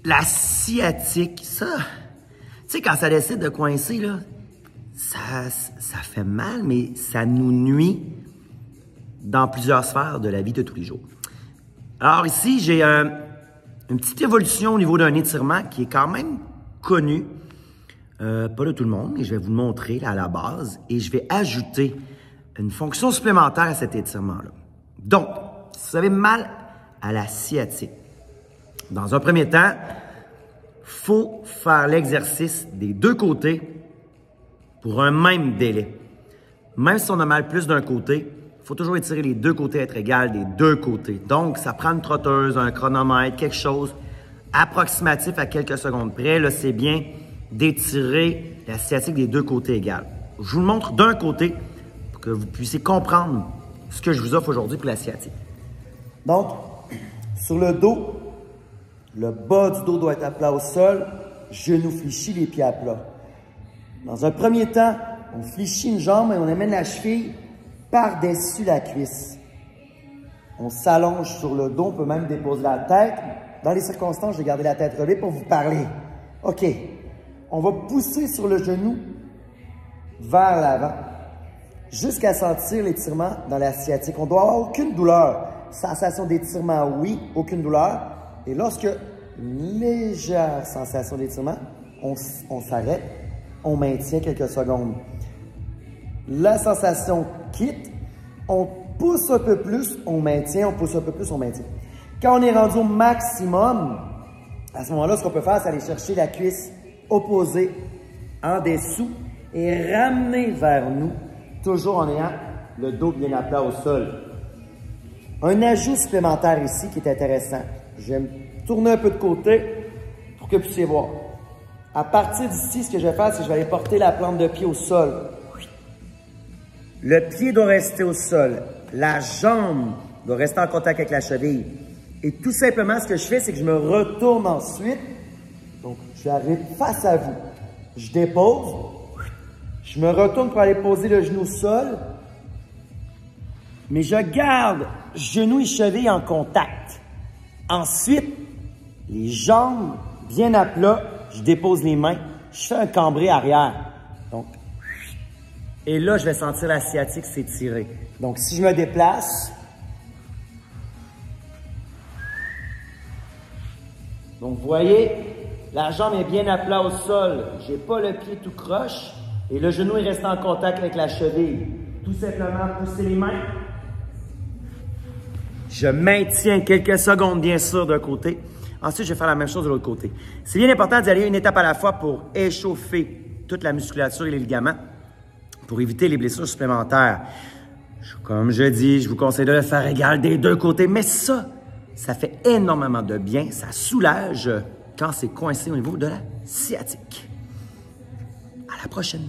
La sciatique, ça... Tu sais, quand ça décide de coincer, là, ça fait mal, mais ça nous nuit dans plusieurs sphères de la vie de tous les jours. Alors ici, j'ai une petite évolution au niveau d'un étirement qui est quand même connu. Pas de tout le monde, mais je vais vous le montrer là, à la base. Et je vais ajouter une fonction supplémentaire à cet étirement-là. Donc, si vous avez mal à la sciatique, dans un premier temps, il faut faire l'exercice des deux côtés pour un même délai. Même si on a mal plus d'un côté, il faut toujours étirer les deux côtés, être égal des deux côtés. Donc, ça prend une trotteuse, un chronomètre, quelque chose approximatif à quelques secondes près. Là, c'est bien d'étirer la sciatique des deux côtés égales. Je vous le montre d'un côté pour que vous puissiez comprendre ce que je vous offre aujourd'hui pour la sciatique. Donc, sur le dos, le bas du dos doit être à plat au sol, genoux fléchis, les pieds à plat. Dans un premier temps, on fléchit une jambe et on amène la cheville par-dessus la cuisse. On s'allonge sur le dos, on peut même déposer la tête. Dans les circonstances, je vais garder la tête relevée pour vous parler. OK. On va pousser sur le genou vers l'avant jusqu'à sentir l'étirement dans la sciatique. On doit avoir aucune douleur. Sensation d'étirement, oui, aucune douleur. Et lorsque une légère sensation d'étirement, on s'arrête, on maintient quelques secondes. La sensation quitte, on pousse un peu plus, on maintient, on pousse un peu plus, on maintient. Quand on est rendu au maximum, à ce moment-là, ce qu'on peut faire, c'est aller chercher la cuisse opposée en dessous et ramener vers nous, toujours en ayant le dos bien à plat au sol. Un ajout supplémentaire ici qui est intéressant. Je vais me tourner un peu de côté pour que vous puissiez voir. À partir d'ici, ce que je vais faire, c'est que je vais aller porter la plante de pied au sol. Le pied doit rester au sol. La jambe doit rester en contact avec la cheville. Et tout simplement, ce que je fais, c'est que je me retourne ensuite. Donc, j'arrive face à vous. Je dépose. Je me retourne pour aller poser le genou au sol. Mais je garde genou et cheville en contact. Ensuite, les jambes bien à plat. Je dépose les mains. Je fais un cambré arrière. Donc, et là, je vais sentir la sciatique s'étirer. Donc, si je me déplace, donc vous voyez, la jambe est bien à plat au sol. Je n'ai pas le pied tout croche et le genou est resté en contact avec la cheville. Tout simplement, pousser les mains. Je maintiens quelques secondes, bien sûr, d'un côté. Ensuite, je vais faire la même chose de l'autre côté. C'est bien important d'y aller une étape à la fois pour échauffer toute la musculature et les ligaments, pour éviter les blessures supplémentaires. Comme je dis, je vous conseille de le faire égal des deux côtés, mais ça fait énormément de bien. Ça soulage quand c'est coincé au niveau de la sciatique. À la prochaine!